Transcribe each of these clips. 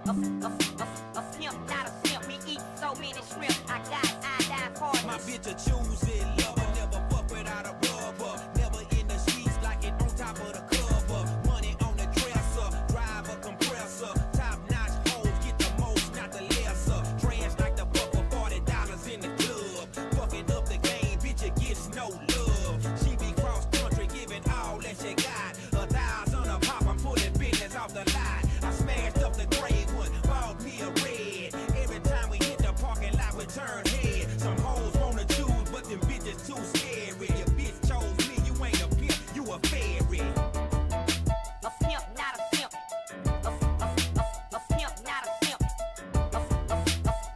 A pimp, not a simp. We eat so many shrimp. I got iodine partners. My bitch a choosy lover, never fuck without a rubber. Never in the streets like it on top of the cover. Money on the dresser, drive a compressor. Top notch hoes get the most, not the lesser. Trash like the fuck for $40 in the club. Fucking up the game, bitch, it gets no love. She be cross country, giving all that she got. 1,000 a pop, I'm pulling business off the lot. I smashed up the gray one, bought me a red. Every time we hit the parking lot, we turn head. Some hoes wanna choose, but them bitches too scary. Your bitch chose me, you ain't a pimp, you a fairy. A pimp, not a simp. A pimp, not a simp.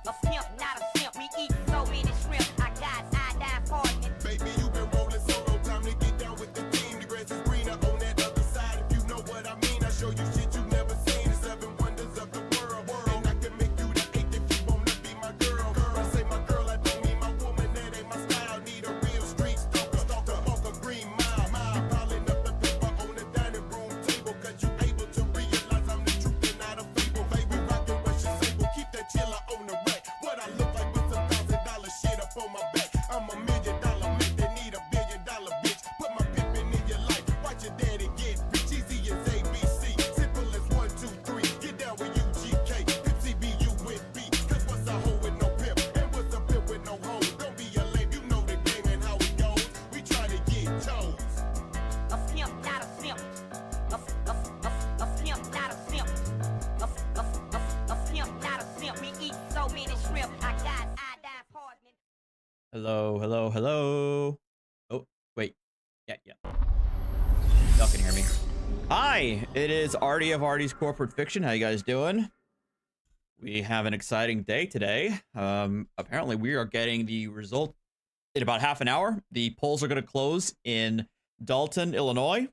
A pimp, not a simp. We eat so many shrimp. I got iodine partners. Baby, you been rolling solo, time to get down with the team. The grass is greener on that other side. If you know what I mean, I show you shit you never seen. The 7 wonders of the world. And I can make you the 8th if you wanna be my girl. I say my girl, I don't mean my woman, that ain't my style. Need a real street stalker, walk a green mile. Piling up the paper on the dining room table, cause you able to realize I'm the truth and not a fable. Baby, rockin' Russian sable, keep that chiller on the rack. What I look like with some $1,000 shit up on my back. I'm a $1 million man that need a $1 billion bitch. Put my pimpin' in your life, watch your daddy get rich. Easy as ABC, simple as 1, 2, 3. Get down with UGK, Pimp CBU with B. Cause what's a hoe with no pimp, and what's a pimp with no hoe? Don't be a lame, you know the game and how it goes. We try to get toes. A pimp, not a simp. A pimp, not a simp. A pimp, not a simp. We eat so many shrimp. I got iodine partners. Hello, hello, hello. Oh, wait. Yeah. Y'all can hear me. Hi, it is Artie of Artie's Corporate Fiction. How you guys doing? We have an exciting day today. Apparently we are getting the result in about half an hour. The polls are going to close in Dolton, Illinois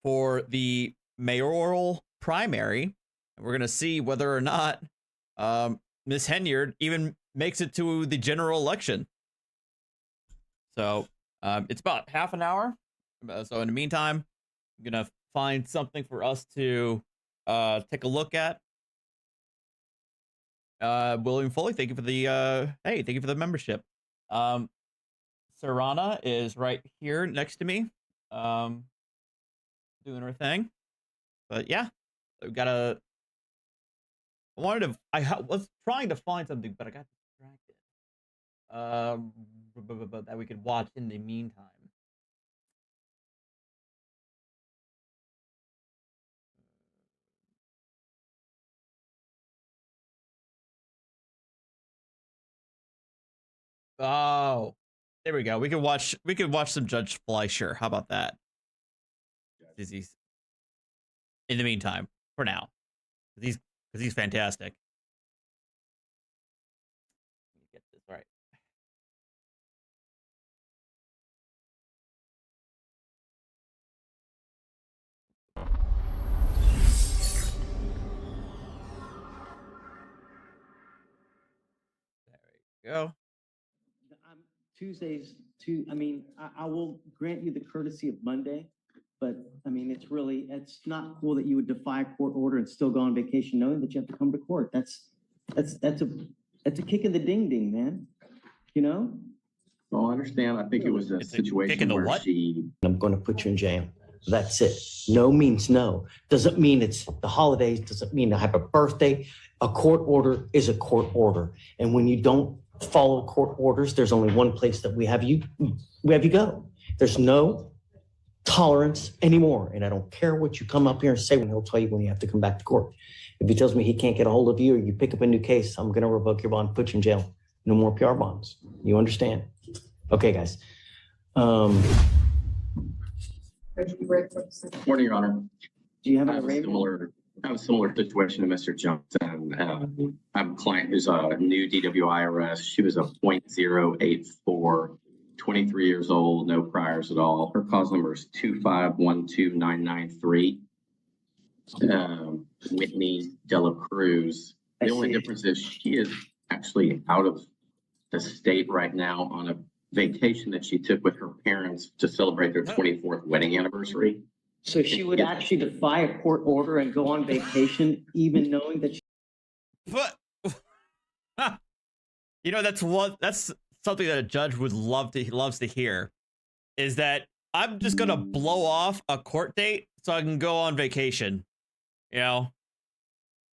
for the mayoral primary. We're going to see whether or not Miss Henyard even makes it to the general election. So it's about half an hour. So in the meantime, I'm going to find something for us to take a look at. William Foley, thank you for the thank you for the membership. Serana is right here next to me, doing her thing. But yeah, we've got a. I was trying to find something, but I got distracted. That we could watch in the meantime. Oh, there we go. We could watch some Judge Fleischer. How about that? He's in the meantime, for now. Because he's fantastic. Let me get this right. There we go. Tuesdays, I mean, I will grant you the courtesy of Monday, but I mean, it's not cool that you would defy a court order and still go on vacation knowing that you have to come to court. That's a kick in the ding ding, man. You know? Well, I understand. I think it was a It's a kick in situation the where what? I'm going to put you in jail. That's it. No means no. Doesn't mean it's the holidays. Doesn't mean I have a birthday. A court order is a court order. And when you don't follow court orders, there's only one place that we have you go. There's no tolerance anymore. And I don't care what you come up here and say when he'll tell you when you have to come back to court. If he tells me he can't get a hold of you or you pick up a new case, I'm going to revoke your bond, put you in jail. No more PR bonds. You understand? Okay, guys. Morning, Your Honor. Do you have I a have a Raven? similar situation to Mr. Johnson. I have a client who's a new DWI arrest. She was a .084, 23 years old, no priors at all. Her cause number is 2512993. Whitney Dela Cruz. The only difference is she is actually out of the state right now on a vacation that she took with her parents to celebrate their 24th wedding anniversary. So she would actually defy a court order and go on vacation, even knowing that But you know, that's something that a judge would loves to hear, is that I'm just gonna blow off a court date so I can go on vacation. You know,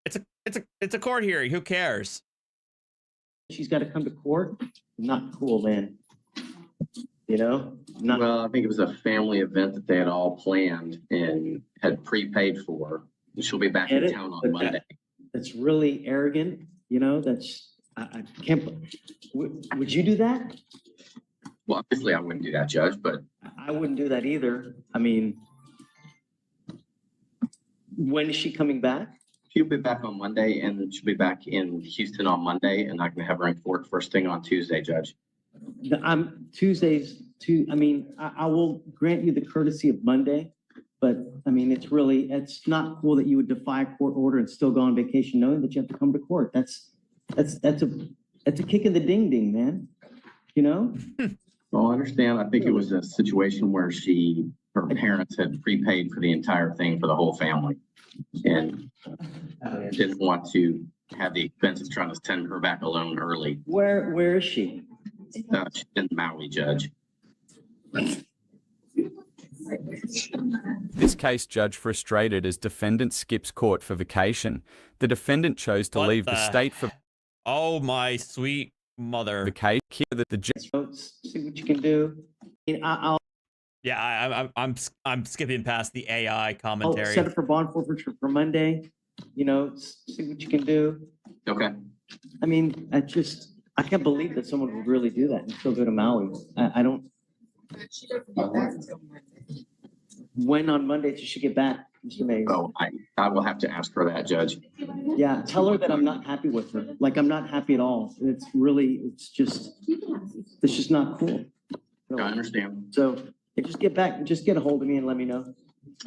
it's a court hearing. Who cares? She's got to come to court. Not cool, man. You know, not. Well, I think it was a family event that they had all planned and had prepaid for. She'll be back Get in it? town on But Monday. That's really arrogant. You know, I can't. Would you do that? Well, obviously I wouldn't do that, Judge, but I wouldn't do that either. I mean, when is she coming back? she'll be back on Monday and she'll be back in Houston on Monday, and I can have her in court first thing on Tuesday, Judge. I'm Tuesdays too. I mean, I will grant you the courtesy of Monday, but I mean, it's not cool that you would defy a court order and still go on vacation knowing that you have to come to court. That's a kick in the ding ding, man. You know? Well, I understand. I think it was a situation where her parents had prepaid for the entire thing for the whole family and didn't want to have the expense of trying to send her back alone early. Where is she? She's in Maui, Judge. This case judge frustrated as defendant skips court for vacation. The defendant chose to leave the state for Oh my sweet mother. vacation. Here that the judge See what you can do. I mean, I'll Yeah, I'm skipping past the AI I'll commentary. set up for bond forfeiture for Monday. You know, see what you can do. Okay. I mean, I can't believe that someone would really do that and still go to Maui. I don't. When on Monday does she get back, Mr. Mays? Oh, I will have to ask her that, Judge. Yeah, tell her that I'm not happy with her. Like, I'm not happy at all. It's just not cool. I understand. So just get back, just get a hold of me and let me know.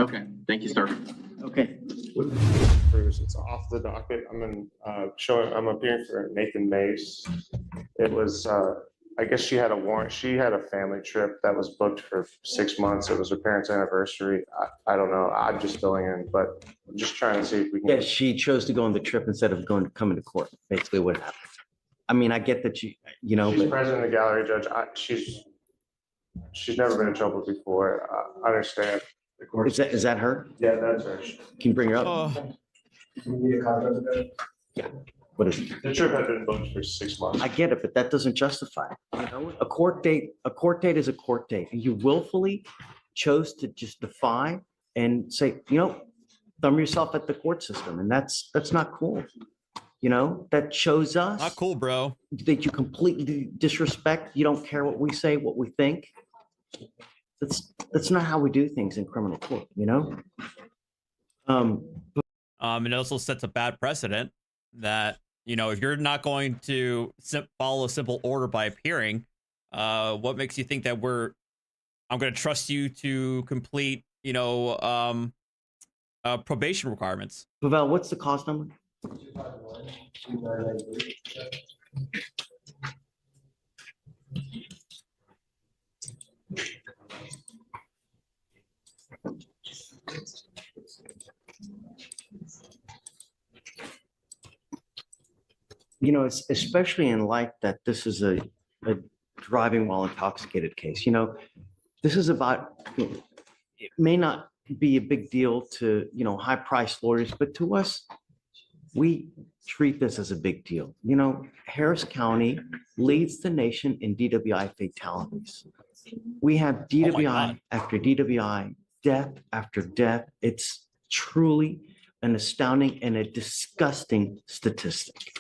Okay. Thank you, sir. Okay. Cruz, it's off the docket. I'm appearing for Nathan Mace. It was, I guess she had a warrant. She had a family trip that was booked for 6 months. It was her parents' anniversary. I don't know. I'm just filling in, but I'm just trying to see if we can. Yeah, she chose to go on the trip instead of coming to court, basically what happened. I mean, I get that you know, She's but president of the gallery, Judge. She's never been in trouble before. I understand. The court- is that her? Yeah, that's her. Can you bring her up? Oh, What is it? The trip had been booked for 6 months. I get it, but that doesn't justify it. You know, a court date is a court date. And you willfully chose to just defy and say, thumb yourself at the court system. And that's not cool. You know, that shows us not cool, bro. that you completely disrespect. You don't care what we say, what we think. That's not how we do things in criminal court, you know? It also sets a bad precedent that, if you're not going to follow a simple order by appearing, what makes you think that I'm going to trust you to complete, probation requirements? Pavel, what's the cost number? It's especially in light that this is a driving while intoxicated case. This is about, it may not be a big deal to, high-priced lawyers, but to us, we treat this as a big deal. Harris County leads the nation in DWI fatalities. We have DWI after DWI, death after death. It's truly an astounding and a disgusting statistic.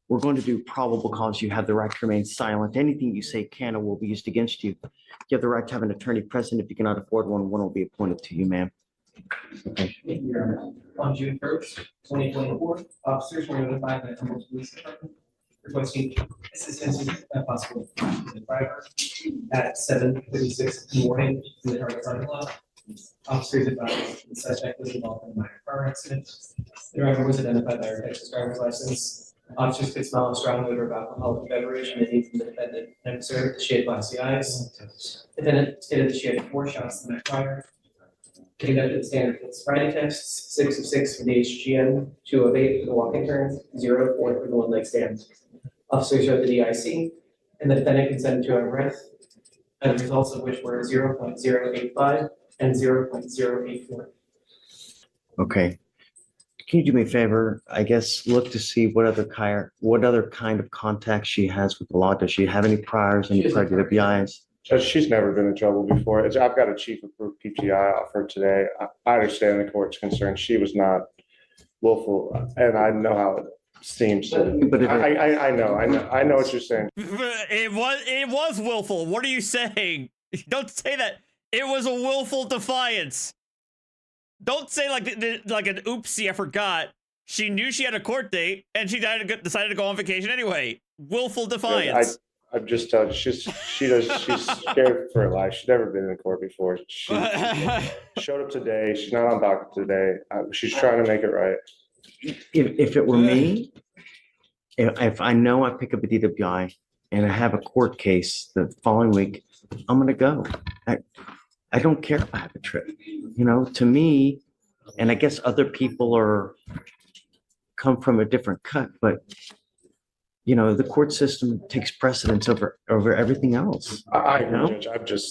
We're going to do probable cause. You have the right to remain silent. Anything you say can or will be used against you. You have the right to have an attorney present. If you cannot afford one will be appointed to you, ma'am. Okay. On June 1st, 2024, officers were notified by the Humboldt Police Department requesting assistance if possible to the driver at 7:36 in the morning in the target parking lot. Officers advised the suspect was involved in a minor car accident. The driver was identified by her Texas driver's license. Officers could smell a strong odor of alcoholic beverage emitting from the defendant and observed that she had glassy eyes. The defendant stated that she had 4 shots the night prior. She conducted the standard sobriety tests, 6 of 6 for the HGM, 2 of 8 for the walking turns, 0 of 4 for the one-leg stands. Officers showed the DIC, and the defendant consented to arrest, and the results of which were 0.085 and 0.084. Okay. Can you do me a favor? I guess look to see what other kind of contacts she has with the law. Does she have any priors, any prior DWIs? Judge, she's never been in trouble before. I've got a chief approved PGI offered today. I understand the court's concern. She was not willful, and I know how it seems to. But if I know what you're saying. It was willful. What are you saying? Don't say that. It was a willful defiance. Don't say like an oopsie, I forgot. She knew she had a court date and she decided to go on vacation anyway. Willful defiance. I'm just telling you, she's scared for her life. She's never been in court before. She showed up today. She's not on docket today. She's trying to make it right. If it were me, if I know I pick up a DWI and I have a court case the following week, I'm going to go. I don't care if I have a trip. You know, to me, and I guess other people come from a different cut, but you know, the court system takes precedence over everything else. I agree, Judge.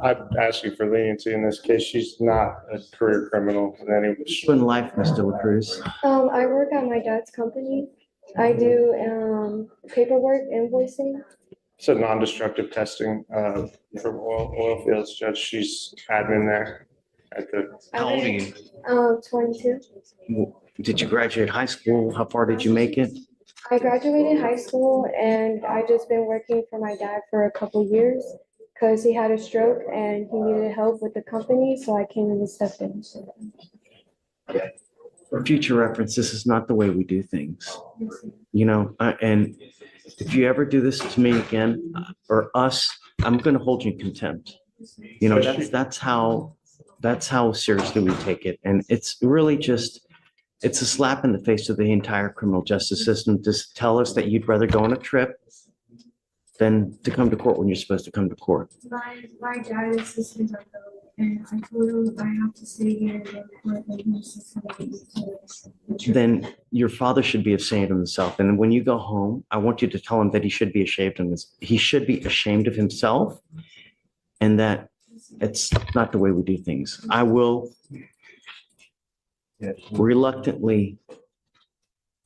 I'm asking for leniency in this case. She's not a career criminal in any way. In life, Mr. LaCruz. I work at my dad's company. I do paperwork, invoicing. It's a non-destructive testing from oil fields, Judge. She's admin there at the. How old are you? 22. Did you graduate high school? How far did you make it? I graduated high school and I just been working for my dad for a couple years because he had a stroke and he needed help with the company, so I came in and stepped in. For future reference, this is not the way we do things. You know, and if you ever do this to me again or us, I'm going to hold you in contempt. You know, that's how seriously we take it, and it's really just. It's a slap in the face of the entire criminal justice system to tell us that you'd rather go on a trip than to come to court when you're supposed to come to court. My dad is assistant of and I told him I have to stay here and then your father should be ashamed of himself. And when you go home, I want you to tell him that he should be ashamed of this. He should be ashamed of himself, and that it's not the way we do things. I will reluctantly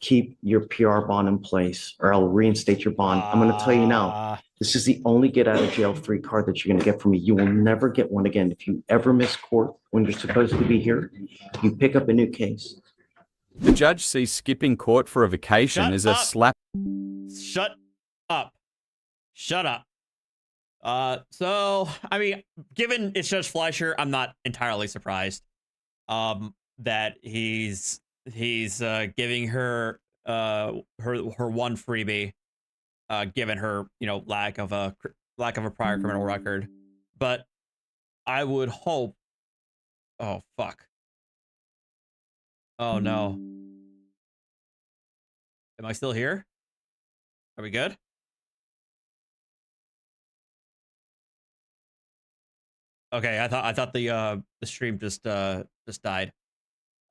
keep your PR bond in place, or I'll reinstate your bond. I'm going to tell you now, this is the only get out of jail free card that you're going to get from me. You will never get one again. If you ever miss court when you're supposed to be here, you pick up a new case. The judge sees skipping court for a vacation as a slap. Shut up. Shut up. So, I mean, given it's Judge Fleischer, I'm not entirely surprised. That he's giving her her one freebie, given her, you know, lack of a prior criminal record. But I would hope. Oh fuck. Oh no. Am I still here? Are we good? Okay, I thought the stream just died.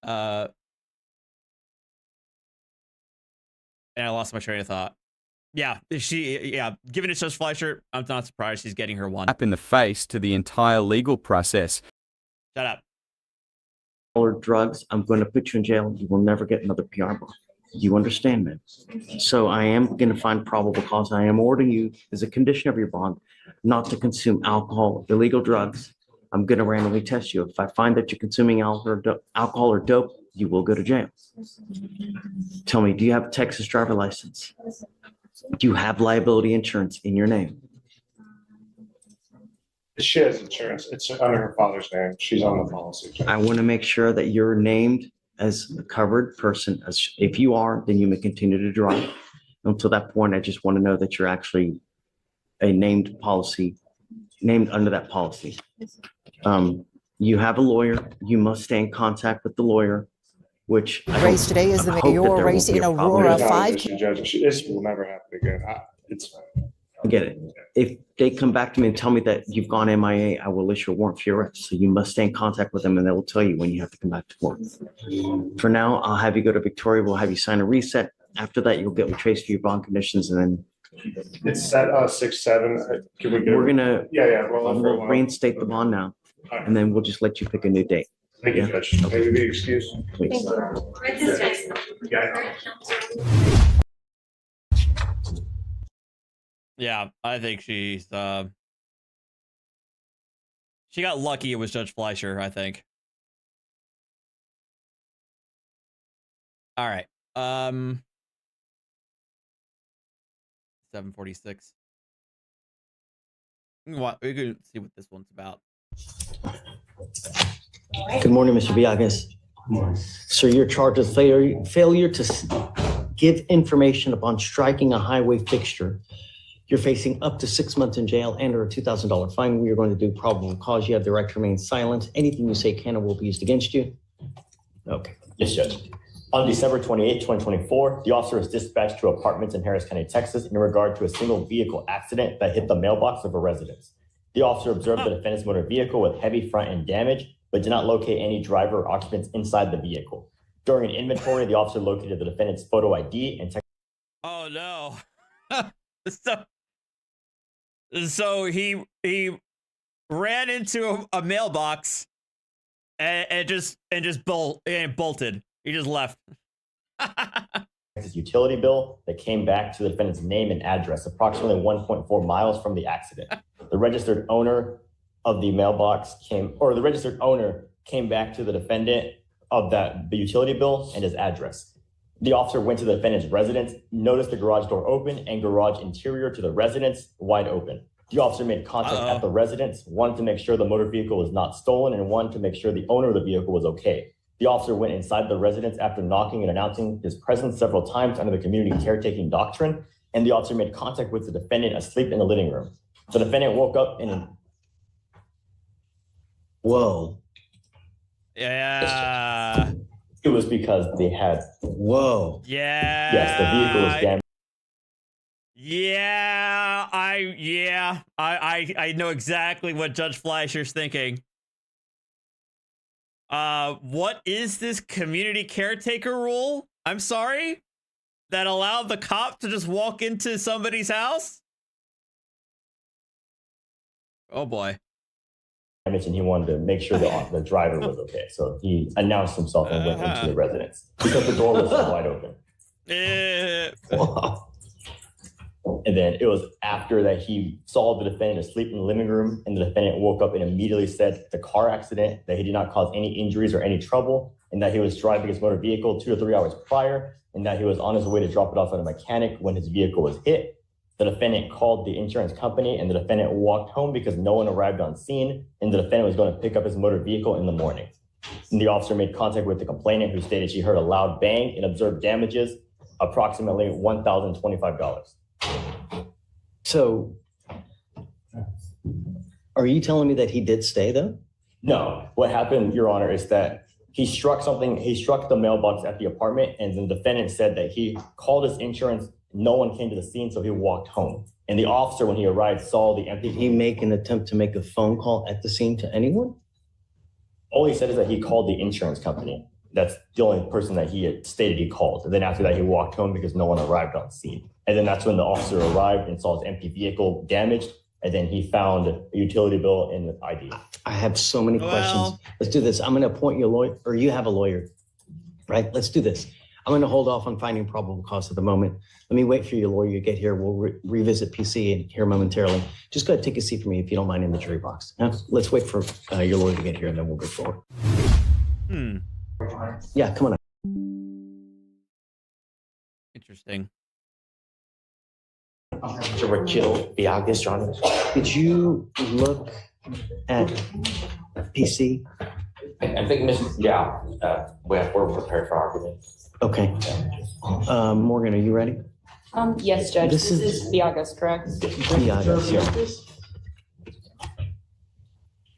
And I lost my train of thought. Yeah, given it's Judge Fleischer, I'm not surprised she's getting her one. Up in the face to the entire legal process. Shut up. Or drugs, I'm going to put you in jail. You will never get another PR bond. You understand, man? So I am going to find probable cause. I am ordering you as a condition of your bond not to consume alcohol, illegal drugs. I'm going to randomly test you. If I find that you're consuming alcohol or dope, you will go to jail. Tell me, do you have a Texas driver license? Do you have liability insurance in your name? She has insurance. It's under her father's name. She's on the policy. I want to make sure that you're named as a covered person. As if you are, then you may continue to drive. Until that point, I just want to know that you're actually a named under that policy. You have a lawyer. You must stay in contact with the lawyer, which race today is the mayoral race in Aurora. Judge, this will never happen again. It's fine. tell I get them. it. If they come back to me and tell me that you've gone MIA, I will issue a warrant for your arrest. So you must stay in contact with them and they will tell you when you have to come back to court. For now, I'll have you go to Victoria. We'll have you sign a reset. After that, you'll get retraced for your bond conditions and then It's set 6/7. Can we go? we're gonna, Yeah, roll over. we'll reinstate the bond now and then we'll just let you pick a new date. Thank you, Judge. Maybe be excused. Please. Yeah, I think she's she got lucky it was Judge Fleischer, I think. All right. 7:46. We can see what this one's about. Good morning, Mr. Villagas. Sir, your charge of failure to give information upon striking a highway fixture. You're facing up to 6 months in jail and or a $2,000 fine. We are going to do probable cause. You have the right to remain silent. Anything you say can or will be used against you. Okay. Yes, Judge. On December 28, 2024, the officer was dispatched to apartments in Harris County, Texas, in regard to a single vehicle accident that hit the mailbox of a residence. The officer observed the defendant's motor vehicle with heavy front end damage, but did not locate any driver or occupants inside the vehicle. During an inventory, the officer located the defendant's photo ID and Oh no. So he ran into a mailbox and bolted. He just left. Texas utility bill that came back to the defendant's name and address, approximately 1.4 miles from the accident. The registered owner of the mailbox came back to the defendant of the utility bill and his address. The officer went to the defendant's residence, noticed the garage door open and garage interior to the residence wide open. The officer made contact at the residence, wanted to make sure the motor vehicle was not stolen and wanted to make sure the owner of the vehicle was okay. The officer went inside the residence after knocking and announcing his presence several times under the community caretaking doctrine, and the officer made contact with the defendant asleep in the living room. The defendant woke up in Whoa. Yeah. It was because they had. Whoa. Yeah. Yes, the vehicle was damaged. Yeah, I know exactly what Judge Fleischer's thinking. What is this community caretaker rule? I'm sorry? That allowed the cop to just walk into somebody's house? Oh boy. And he wanted to make sure the driver was okay. So he announced himself and went into the residence because the door was wide open. Wow. And then it was after that he saw the defendant asleep in the living room, and the defendant woke up and immediately said the car accident, that he did not cause any injuries or any trouble, and that he was driving his motor vehicle 2 to 3 hours prior, and that he was on his way to drop it off at a mechanic when his vehicle was hit. The defendant called the insurance company, and the defendant walked home because no one arrived on scene, and the defendant was going to pick up his motor vehicle in the morning. And the officer made contact with the complainant, who stated she heard a loud bang and observed damages approximately $1,025. So are you telling me that he did stay though? No, what happened, Your Honor, is that he struck the mailbox at the apartment, and the defendant said that he called his insurance. No one came to the scene, so he walked home. And the officer, when he arrived, saw the empty. Did he make an attempt to make a phone call at the scene to anyone? All he said is that he called the insurance company. That's the only person that he had stated he called. And then after that, he walked home because no one arrived on scene. And then that's when the officer arrived and saw his empty vehicle damaged. And then he found a utility bill and the ID. I have so many questions. Let's do this. I'm going to appoint you a lawyer, or you have a lawyer, right? Let's do this. I'm going to hold off on finding probable cause at the moment. Let me wait for your lawyer to get here. We'll revisit PC and here momentarily. Just go ahead, take a seat for me if you don't mind in the jury box. Let's wait for your lawyer to get here and then we'll go forward. Yeah, come on up. Interesting. Mr. Villagas, Your Honor. Did you look at PC? I think we're prepared for argument. Okay. Morgan, are you ready? Yes, Judge. This This is Villagas, correct? Villagas, yeah.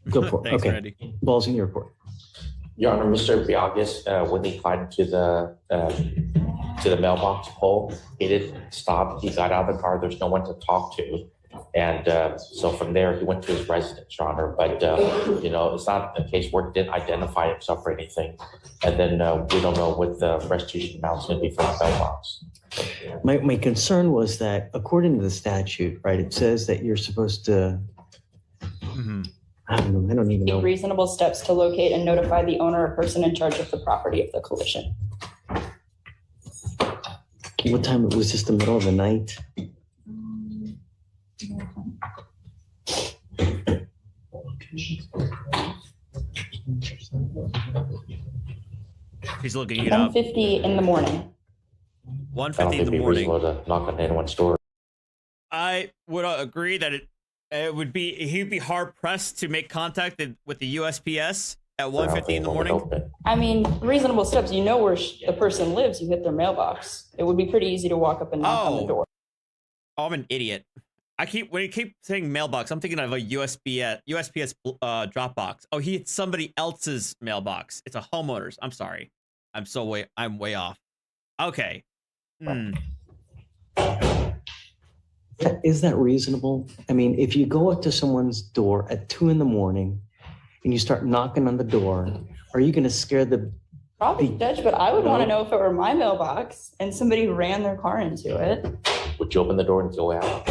Go for it. Thanks, Okay. Randy. Ball's in your court. Your Honor, Mr. Villagas, when he climbed to the mailbox pole, he didn't stop. He got out of the car. There's no one to talk to. And so from there, he went to his residence, Your Honor. But, it's not a case where he didn't identify himself or anything. And then we don't know what the restitution amount's going to be for the mailbox. My concern was that according to the statute, right, it says that you're supposed to, I don't even know. Take reasonable steps to locate and notify the owner or person in charge of the property of the collision. What time, was this the middle of the night? He's looking it up. 1:50 in the morning. 1:50 in the morning. To knock on anyone's door. I would agree that he'd be hard pressed to make contact with the USPS at 1:50 in the morning. I mean, reasonable steps. You know where the person lives. You hit their mailbox. It would be pretty easy to walk up and knock on the door. Oh, I'm an idiot. When you keep saying mailbox, I'm thinking of a USPS drop box. Oh, he hit somebody else's mailbox. It's a homeowner's. I'm sorry. I'm way off. Okay. Is that reasonable? I mean, if you go up to someone's door at 2 a.m. and you start knocking on the door, are you going to scare the... Probably, Judge, but I would want to know if it were my mailbox and somebody ran their car into it. Would you open the door and go out?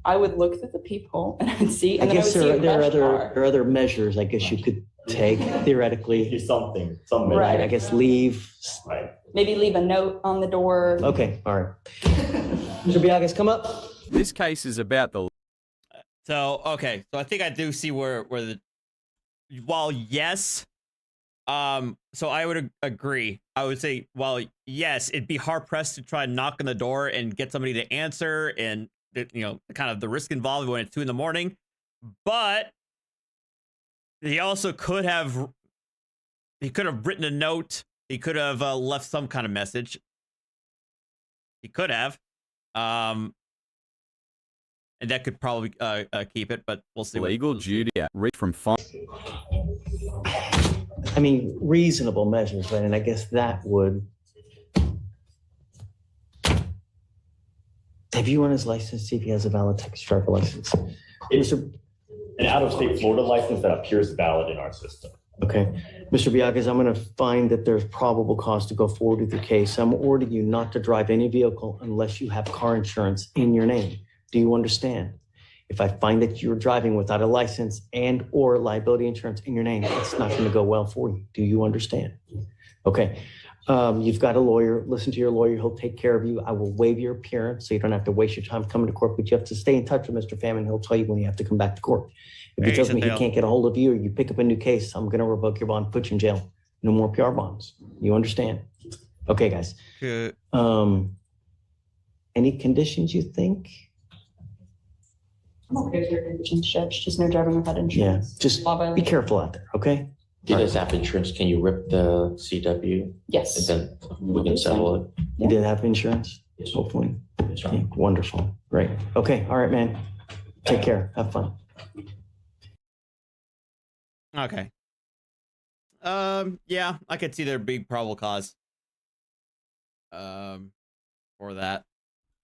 I would look through the peephole and I'd see, and I guess then I would see there are other measures I guess you could take theoretically. Some Right. I guess leave. Right. maybe leave a note on the door. Okay, all right. Mr. Vidyagames, come up. This case is about the... So I think I do see where while yes, so I would agree. I would say, while yes, it'd be hard pressed to try and knock on the door and get somebody to answer, and kind of the risk involved when it's 2 a.m. But he also could have written a note. He could have left some kind of message. He could have, and that could probably keep it. But we'll see. Legal duty. Read from fine. I mean, reasonable measures, right? And I guess that would. Have you run his license? See if he has a valid Texas driver license. It's an out-of-state Florida license that appears valid in our system. Okay. Mr. Vidyagames, I'm going to find that there's probable cause to go forward with your case. I'm ordering you not to drive any vehicle unless you have car insurance in your name. Do you understand? If I find that you're driving without a license and or liability insurance in your name, it's not going to go well for you. Do you understand? Okay. You've got a lawyer. Listen to your lawyer. He'll take care of you. I will waive your appearance so you don't have to waste your time coming to court, but you have to stay in touch with Mr. Famine. He'll tell you when you have to come back to court. If he tells me he can't get a hold of you or you pick up a new case, I'm going to revoke your bond, put you in jail. No more PR bonds. You understand? Okay, guys. Good. Any conditions you think? I'm okay with your conditions, Judge. Just no driving without Yeah, insurance. just Law be violation. careful out there, okay? He does have insurance. Can you rip the CW? Yes. And then we can settle it. You did have insurance? Hopefully. Okay, wonderful. Great. Okay, all right, man. Take care. Have fun. Okay. Yeah, I could see there'd be probable cause. For that,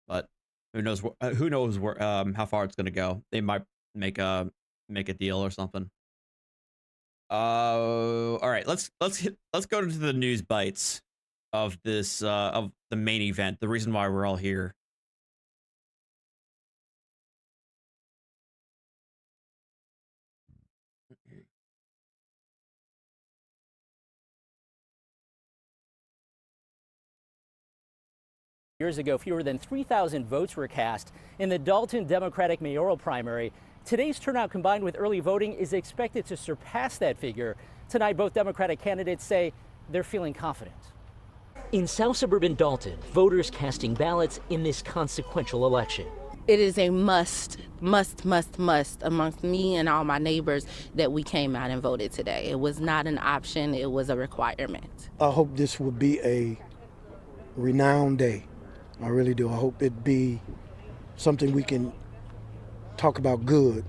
but who knows? Who knows where? How far it's gonna go? They might make a deal or something. All right. Let's go into the news bites of this of the main event. The reason why we're all here. Years ago, fewer than 3,000 votes were cast in the Dolton Democratic mayoral primary. Today's turnout, combined with early voting, is expected to surpass that figure. Tonight, both Democratic candidates say they're feeling confident. In South Suburban Dolton, voters casting ballots in this consequential election. It is a must amongst me and all my neighbors that we came out and voted today. It was not an option, it was a requirement. I hope this will be a renowned day. I really do. I hope it be something we can talk about good,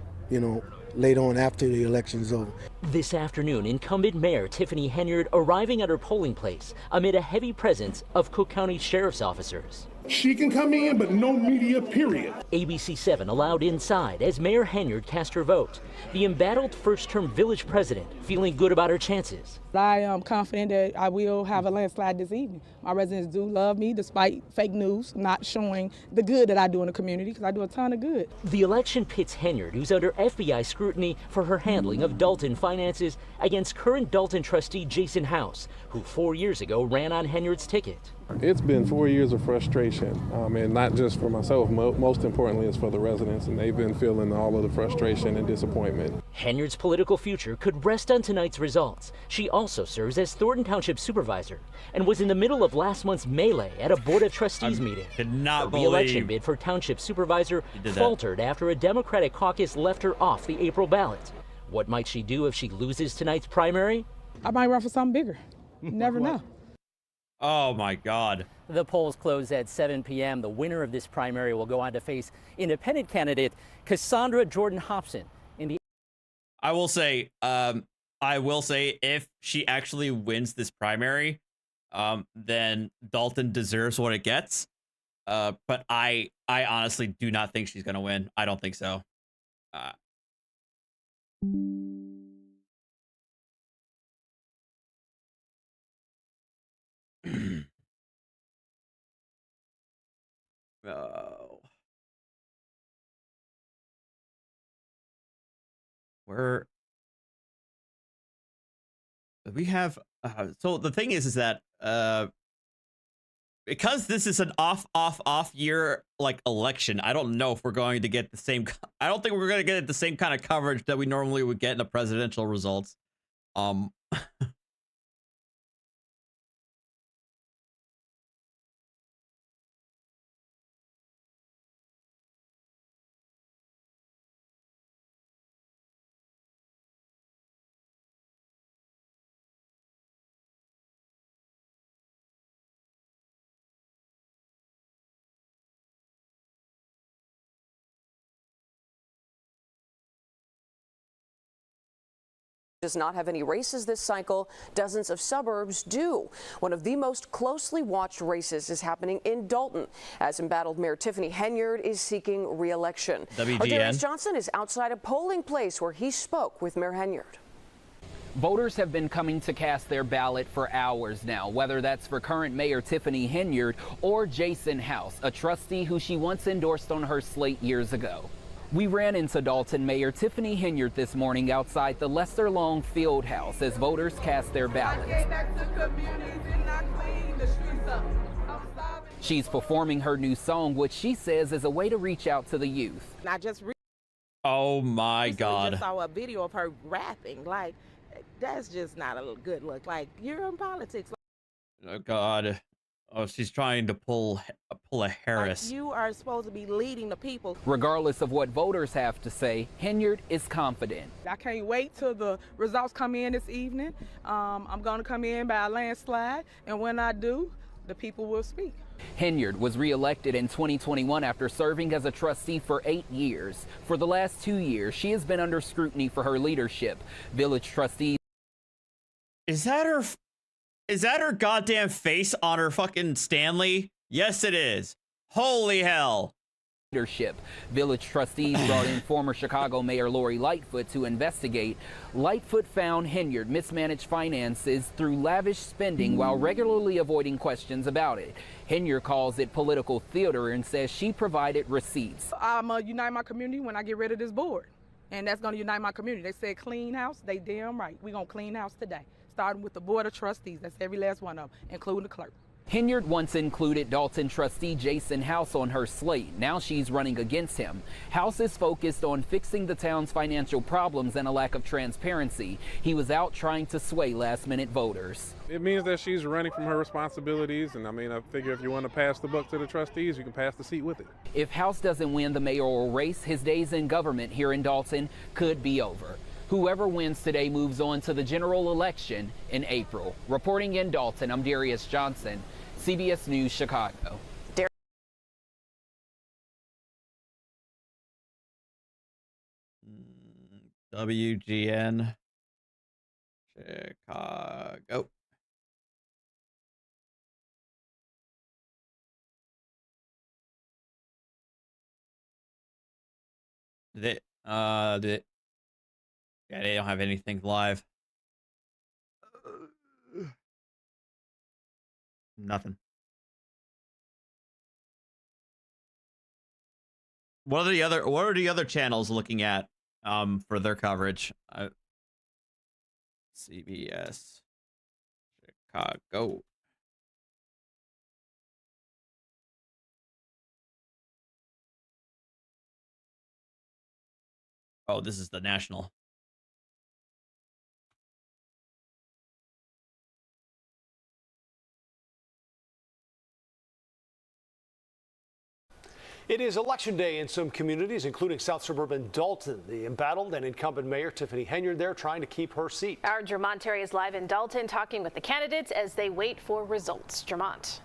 later on after the election's over. This afternoon, incumbent Mayor Tiffany Henyard arriving at her polling place amid a heavy presence of Cook County Sheriff's officers. She can come in, but no media, period. ABC7 allowed inside as Mayor Henyard cast her vote. The embattled first-term village president feeling good about her chances. I am confident that I will have a landslide this evening. My residents do love me despite fake news not showing the good that I do in the community, because I do a ton of good. The election pits Henyard, who's under FBI scrutiny for her handling of Dolton finances, against current Dolton trustee Jason House, who 4 years ago ran on Henyard's ticket. It's been 4 years of frustration, and not just for myself, most importantly, it's for the residents, and they've been feeling all of the frustration and disappointment. Henyard's political future could rest on tonight's results. She also serves as Thornton Township supervisor and was in the middle of last month's melee at a Board of Trustees meeting. Did not Her re-election bid for township supervisor faltered after a Democratic caucus left her off the April ballot. What might she do if she loses tonight's primary? I might run for something bigger. You never know. Oh my God. The polls close at 7 p.m. The winner of this primary will go on to face independent candidate Cassandra Jordan Hobson in the. I will say if she actually wins this primary, then Dolton deserves what it gets. But I honestly do not think she's gonna win. I don't think so. Oh. Where we have so the thing is that because this is an off year like election, I don't know if we're going to get the same. I don't think we're going to get the same kind of coverage that we normally would get in the presidential results. Does not have any races this cycle. Dozens of suburbs do. One of the most closely watched races is happening in Dolton, as embattled Mayor Tiffany Henyard is seeking re-election. Darius Johnson is outside a polling place where he spoke with Mayor Henyard. Voters have been coming to cast their ballot for hours now, whether that's for current Mayor Tiffany Henyard or Jason House, a trustee who she once endorsed on her slate years ago. We ran into Dolton Mayor Tiffany Henyard this morning outside the Lester Long Field House as voters cast their ballots. She's performing her new song, which she says is a way to reach out to the youth. Oh my God. I just saw a video of her rapping. Like, that's just not a good look. Like, you're in politics. Oh God. Oh, she's trying to pull a Harris. Like, you are supposed to be leading the people. Regardless of what voters have to say, Henyard is confident. I can't wait till the results come in this evening. I'm going to come in by a landslide, and when I do, the people will speak. Henyard was re-elected in 2021 after serving as a trustee for 8 years. For the last 2 years, she has been under scrutiny for her leadership. Village trustees. Is that her goddamn face on her fucking Stanley? Yes, it is. Holy hell. Leadership. Village trustees brought in former Chicago Mayor Lori Lightfoot to investigate. Lightfoot found Henyard mismanaged finances through lavish spending while regularly avoiding questions about it. Henyard calls it political theater and says she provided receipts. I'm going to unite my community when I get rid of this board. And that's going to unite my community. They said clean house. They damn right. We're going to clean house today. Starting with the Board of Trustees. That's every last one of them, including the clerk. Henyard once included Dolton trustee Jason House on her slate. Now she's running against him. House is focused on fixing the town's financial problems and a lack of transparency. He was out trying to sway last-minute voters. It means that she's running from her responsibilities, and I mean, I figure if you want to pass the buck to the trustees, you can pass the seat with it. If House doesn't win the mayoral race, his days in government here in Dolton could be over. Whoever wins today moves on to the general election in April. Reporting in Dolton, I'm Darius Johnson, CBS News, Chicago. WGN. Chicago. Yeah, they don't have anything live. Nothing. What are the other channels looking at for their coverage? CBS Chicago. Oh, this is the national. It is election day in some communities, including south suburban Dolton. The embattled and incumbent mayor, Tiffany Henyard, there trying to keep her seat. Our Jermont Terry is live in Dolton talking with the candidates as they wait for results. Jermont.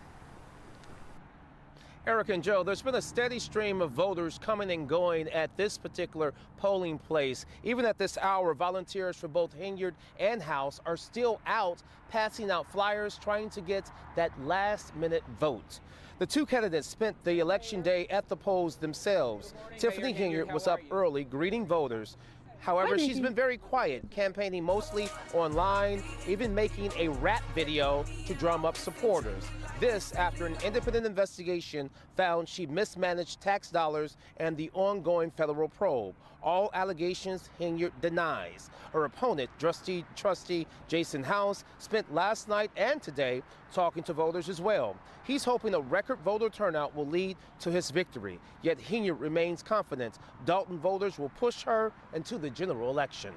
Eric and Joe, there's been a steady stream of voters coming and going at this particular polling place. Even at this hour, volunteers for both Henyard and House are still out passing out flyers trying to get that last-minute vote. The two candidates spent the election day at the polls themselves. Tiffany Henyard was up early greeting voters. However, she's been very quiet, campaigning mostly online, even making a rap video to drum up supporters. This after an independent investigation found she mismanaged tax dollars and the ongoing federal probe. All allegations Henyard denies. Her opponent, trustee Jason House, spent last night and today talking to voters as well. He's hoping a record voter turnout will lead to his victory. Yet Henyard remains confident Dolton voters will push her into the general election.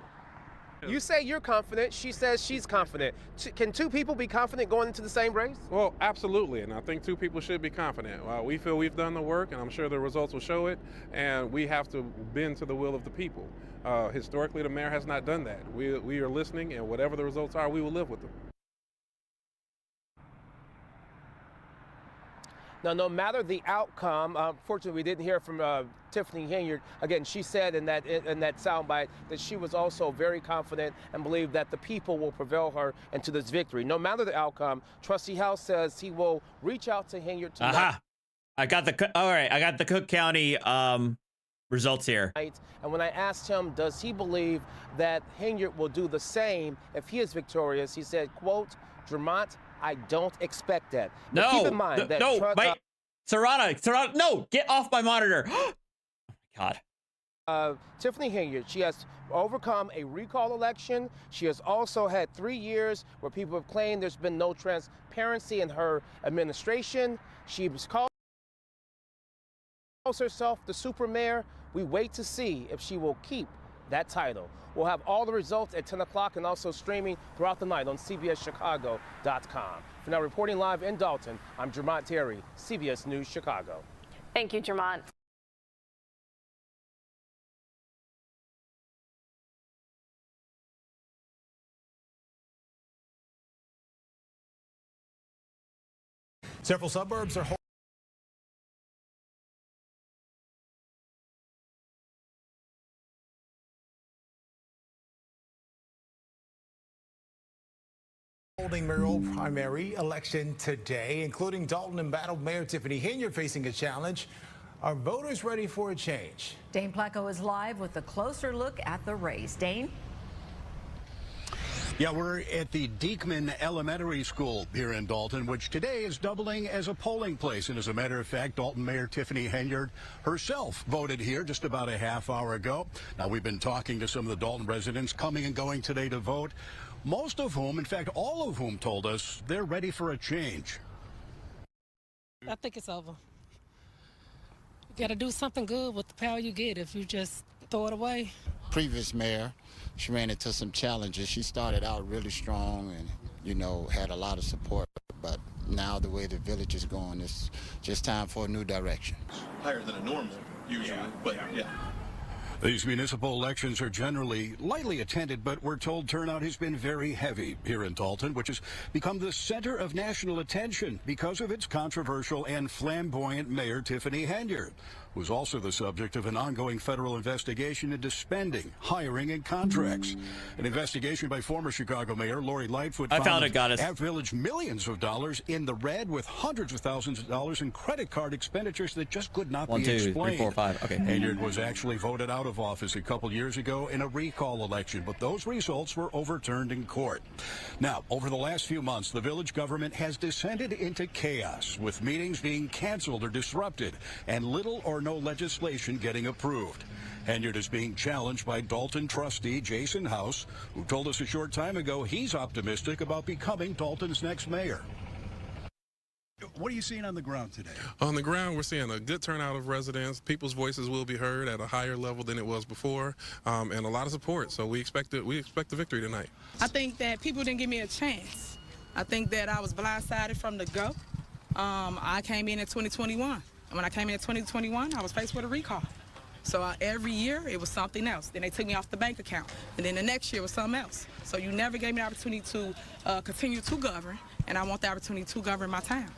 You say you're confident, she says she's confident. Can two people be confident going into the same race? Well, absolutely, and I think two people should be confident. We feel we've done the work, and I'm sure the results will show it, and we have to bend to the will of the people. Historically, the mayor has not done that. We are listening, and whatever the results are, we will live with them. Now, no matter the outcome, fortunately, we didn't hear from Tiffany Henyard. Again, she said in that soundbite that she was also very confident and believed that the people will prevail her into this victory. No matter the outcome, Trustee House says he will reach out to Henyard tonight. Aha! I got the Cook County results here. And when I asked him, does he believe that Henyard will do the same if he is victorious, he said, quote, "Jermont, I don't expect that." But No, keep in mind that wait. Serrata, no, get off my monitor. Oh my God. Tiffany Henyard, she has overcome a recall election. She has also had 3 years where people have claimed there's been no transparency in her administration. She calls herself the super mayor. We wait to see if she will keep that title. We'll have all the results at 10 o'clock and also streaming throughout the night on CBSChicago.com. For now, reporting live in Dolton, I'm Jermont Terry, CBS News Chicago. Thank you, Jermont. Several suburbs are holding mayoral primary election today, including Dolton embattled Mayor Tiffany Henyard facing a challenge. Are voters ready for a change? Dane Placco is live with a closer look at the race. Dane? Yeah, we're at the Diekman Elementary School here in Dolton, which today is doubling as a polling place. And as a matter of fact, Dolton Mayor Tiffany Henyard herself voted here just about a half hour ago. Now, we've been talking to some of the Dolton residents coming and going today to vote, most of whom, in fact, all of whom told us they're ready for a change. I think it's over. You got to do something good with the power you get if you just throw it away. Previous mayor, she ran into some challenges. She started out really strong and, you know, had a lot of support. But now the way the village is going, it's just time for a new direction. Higher than a normal, usually, but yeah. These municipal elections are generally lightly attended, but we're told turnout has been very heavy here in Dolton, which has become the center of national attention because of its controversial and flamboyant Mayor Tiffany Henyard. was also the subject of an ongoing federal investigation into spending, hiring, and contracts. An investigation by former Chicago Mayor Lori Lightfoot found that Village millions of dollars in the red, with hundreds of thousands of dollars in credit card expenditures that just could not be explained. 1, 2, 3, 4, 5. Okay. Henyard was actually voted out of office a couple years ago in a recall election, but those results were overturned in court. Now, over the last few months, the village government has descended into chaos, with meetings being canceled or disrupted and little or no legislation getting approved. Henyard is being challenged by Dolton trustee Jason House, who told us a short time ago he's optimistic about becoming Dolton's next mayor. What are you seeing on the ground today? On the ground, we're seeing a good turnout of residents. People's voices will be heard at a higher level than it was before, and a lot of support. So we expect the victory tonight. I think that people didn't give me a chance. I think that I was blindsided from the go. I came in 2021, and when I came in 2021, I was faced with a recall. So every year, it was something else. Then they took me off the bank account, and then the next year was something else. So you never gave me the opportunity to continue to govern, and I want the opportunity to govern my town.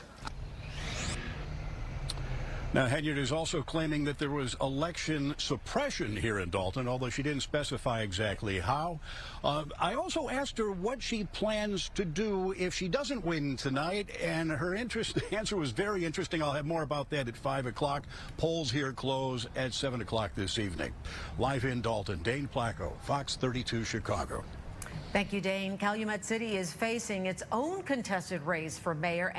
Now, Henyard is also claiming that there was election suppression here in Dolton, although she didn't specify exactly how. I also asked her what she plans to do if she doesn't win tonight, and her answer was very interesting. I'll have more about that at 5 o'clock. Polls here close at 7 o'clock this evening. Live in Dolton, Dane Placco, Fox 32 Chicago. Thank you, Dane. Calumet City is facing its own contested race for mayor.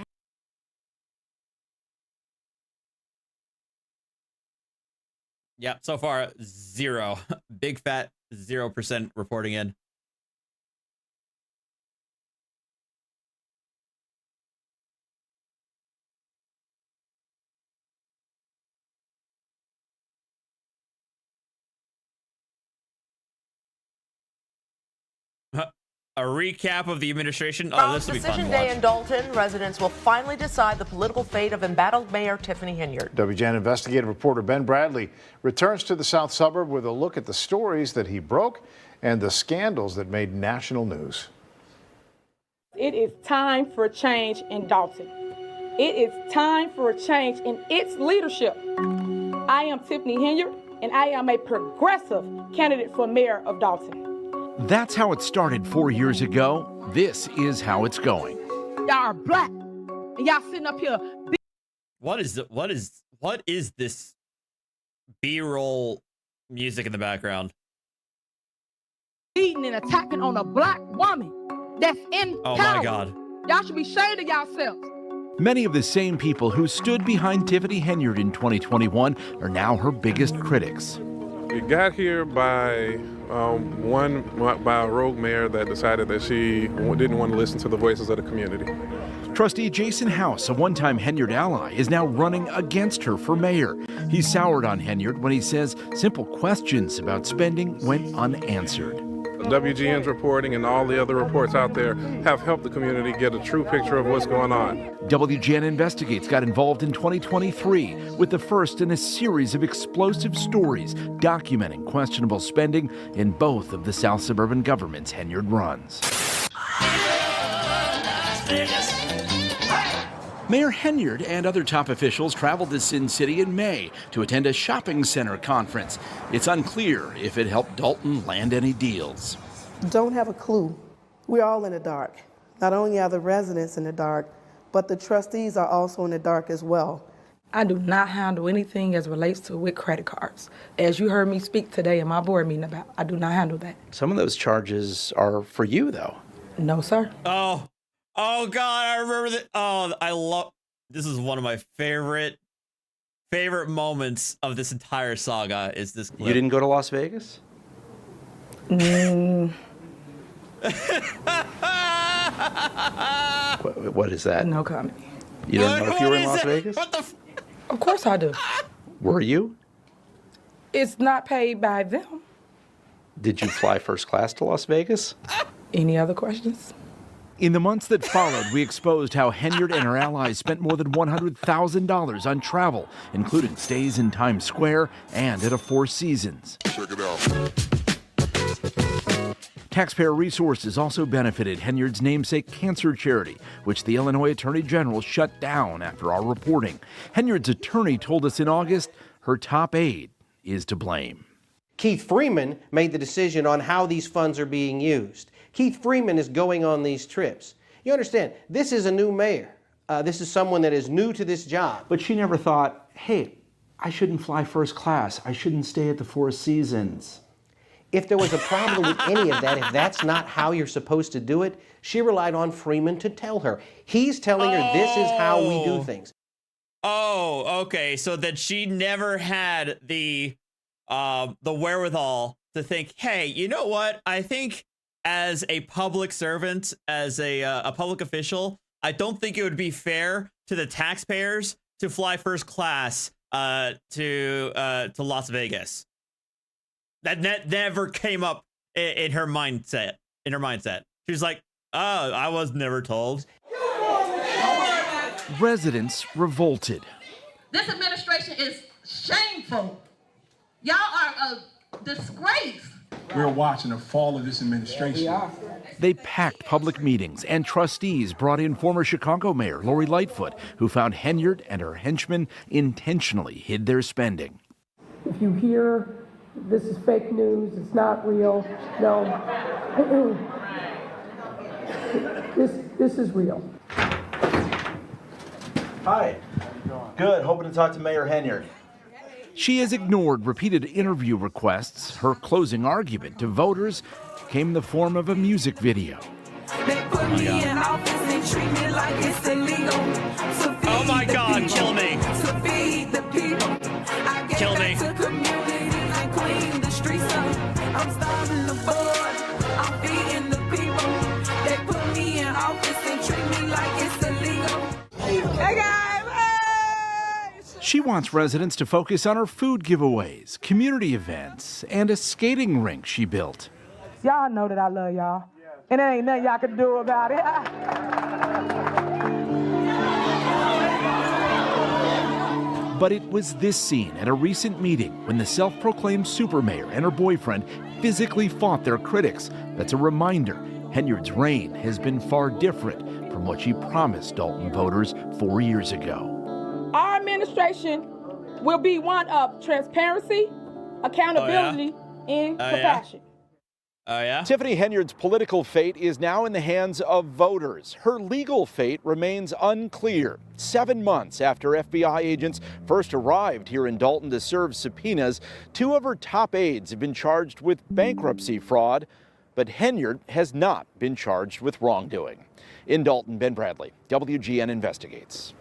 Yep, so far, 0. Big fat 0% reporting in. A recap of the administration. Oh, this will be fun to Decision watch. day in Dolton, residents will finally decide the political fate of embattled Mayor Tiffany Henyard. WGN investigative reporter Ben Bradley returns to the south suburb with a look at the stories that he broke and the scandals that made national news. It is time for change in Dolton. It is time for a change in its leadership. I am Tiffany Henyard, and I am a progressive candidate for mayor of Dolton. That's how it started 4 years ago. This is how it's going. Y'all are black, and y'all sitting up here. What is this B-roll music in the background? Beating and attacking on a black woman that's in Oh power. my God. Y'all should be ashamed of yourselves. Many of the same people who stood behind Tiffany Henyard in 2021 are now her biggest critics. It got here by a rogue mayor that decided that she didn't want to listen to the voices of the community. Trustee Jason House, a one-time Henyard ally, is now running against her for mayor. He soured on Henyard when he says simple questions about spending went unanswered. WGN's reporting and all the other reports out there have helped the community get a true picture of what's going on. WGN Investigates got involved in 2023 with the first in a series of explosive stories documenting questionable spending in both of the South Suburban government's Henyard runs. Mayor Henyard and other top officials traveled to Sin City in May to attend a shopping center conference. It's unclear if it helped Dolton land any deals. Don't have a clue. We're all in the dark. Not only are the residents in the dark, but the trustees are also in the dark as well. I do not handle anything as relates to with credit cards. As you heard me speak today in my board meeting about, I do not handle that. Some of those charges are for you, though. No, sir. Oh God, I remember that. Oh, I love. This is one of my favorite moments of this entire saga. Is this clip. You didn't go to Las Vegas? What is that? No comment. You don't know if you were in Las Vegas? What the? Of course I do. Were you? It's not paid by them. Did you fly first class to Las Vegas? Any other questions? In the months that followed, we exposed how Henyard and her allies spent more than $100,000 on travel, including stays in Times Square and at a Four Seasons. Check it out. Taxpayer resources also benefited Henyard's namesake cancer charity, which the Illinois Attorney General shut down after our reporting. Henyard's attorney told us in August her top aide is to blame. Keith Freeman made the decision on how these funds are being used. Keith Freeman is going on these trips. You understand, this is a new mayor. This is someone that is new to this job. But she never thought, hey, I shouldn't fly first class. I shouldn't stay at the Four Seasons. If there was a problem with any of that, if that's not how you're supposed to do it, she relied on Freeman to tell her. He's telling her this is how we do things. Oh, okay. So that she never had the wherewithal to think, hey, you know what? I think as a public servant, as a public official, I don't think it would be fair to the taxpayers to fly first class to Las Vegas. That never came up in her mindset. She was like, oh, I was never told. Residents revolted. This administration is shameful. Y'all are a disgrace. We're watching the fall of this administration. They packed public meetings, and trustees brought in former Chicago Mayor Lori Lightfoot, who found Henyard and her henchmen intentionally hid their spending. If you hear this is fake news, it's not real, no. This is real. Hi. Good. Hoping to talk to Mayor Henyard. She has ignored repeated interview requests. Her closing argument to voters came in the form of a music video. Oh my God, kill me. Kill me. Hey guys! She wants residents to focus on her food giveaways, community events, and a skating rink she built. Y'all know that I love y'all. And there ain't nothing y'all can do about it. But it was this scene at a recent meeting when the self-proclaimed supermayor and her boyfriend physically fought their critics that's a reminder Henyard's reign has been far different from what she promised Dolton voters 4 years ago. Our administration will be one of transparency, accountability, and compassion. Oh, yeah? Tiffany Henyard's political fate is now in the hands of voters. Her legal fate remains unclear. 7 months after FBI agents first arrived here in Dolton to serve subpoenas, 2 of her top aides have been charged with bankruptcy fraud, but Henyard has not been charged with wrongdoing. In Dolton, Ben Bradley, WGN Investigates.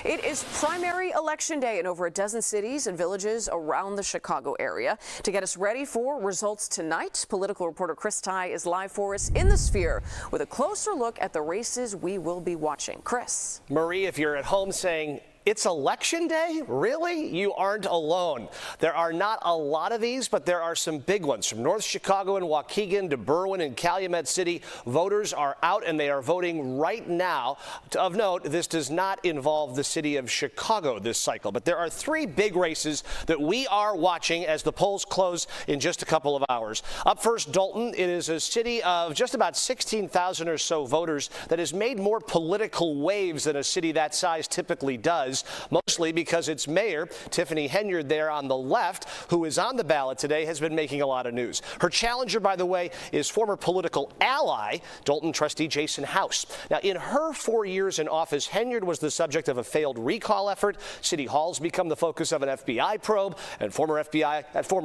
It is primary election day in over a dozen cities and villages around the Chicago area. To get us ready for results tonight, political reporter Chris Ty is live for us in the Sphere with a closer look at the races we will be watching. Chris. Marie, if you're at home saying, it's election day? Really? You aren't alone. There are not a lot of these, but there are some big ones. From North Chicago and Waukegan to Berwyn and Calumet City, voters are out and they are voting right now. Of note, this does not involve the city of Chicago this cycle, but there are 3 big races that we are watching as the polls close in just a couple of hours. Up first, Dolton. It is a city of just about 16,000 or so voters that has made more political waves than a city that size typically does. Mostly because its mayor, Tiffany Henyard, there on the left, who is on the ballot today, has been making a lot of news. Her challenger, by the way, is former political ally, Dolton trustee Jason House. Now, in her 4 years in office, Henyard was the subject of a failed recall effort. City Hall's become the focus of an FBI probe, and former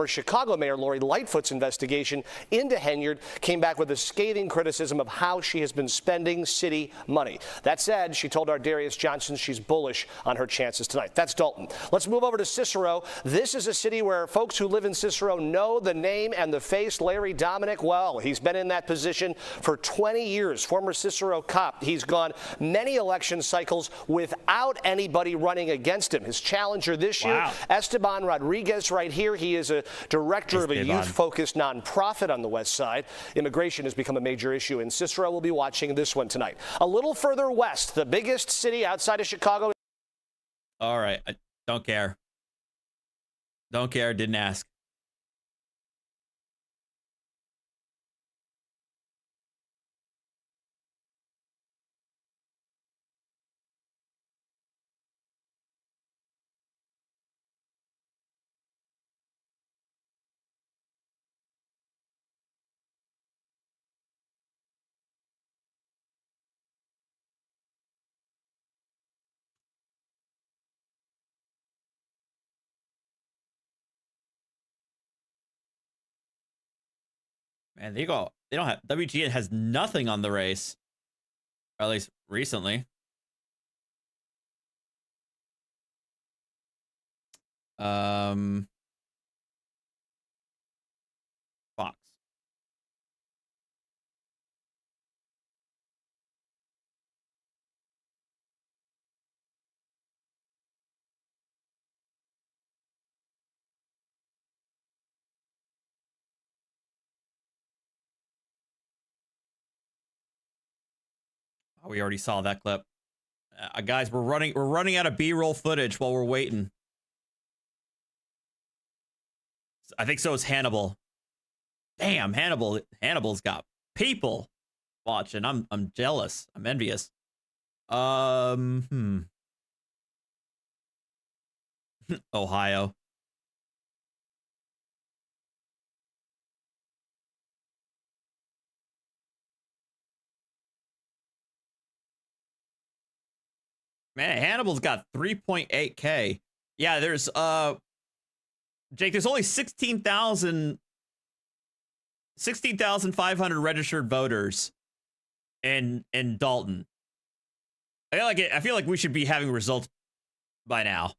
Chicago Mayor Lori Lightfoot's investigation into Henyard came back with a scathing criticism of how she has been spending city money. That said, she told our Darius Johnson she's bullish on her chances tonight. That's Dolton. Let's move over to Cicero. This is a city where folks who live in Cicero know the name and the face Larry Dominic well. He's been in that position for 20 years. Former Cicero cop. He's gone many election cycles without anybody running against him. His challenger this year, Esteban Rodriguez, right here. He is a director of a youth-focused nonprofit on the west side. Immigration has become a major issue in Cicero. We'll be watching this one tonight. A little further west, the biggest city outside of Chicago. All right. I don't care. Don't care. Didn't ask. Man, they don't have WGN has nothing on the race, or at least recently. Fox. Oh, we already saw that clip. Guys, we're running out of B-roll footage while we're waiting. I think so is Hannibal. Damn, Hannibal's got people watching. I'm jealous. I'm envious. Ohio. Man, Hannibal's got 3.8K. Yeah, there's Jake, there's only 16,500 registered voters in Dolton. I feel like we should be having results by now.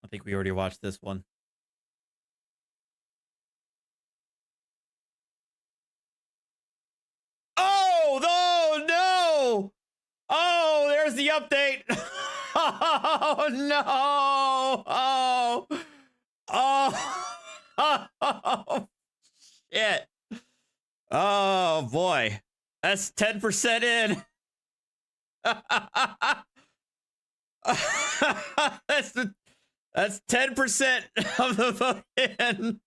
I think we already watched this one. Oh, no! Oh, there's the update. Oh, no! Oh, shit. Oh, boy. That's 10% in. That's 10% of the vote in.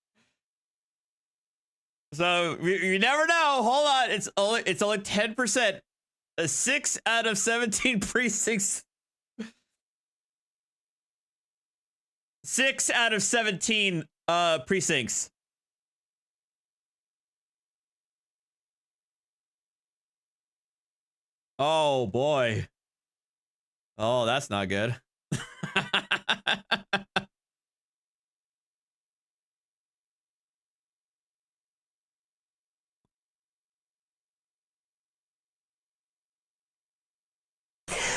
So you never know. Hold on. It's only 10%. 6 out of 17 precincts. 6 out of 17 precincts. Oh boy. Oh, that's not good.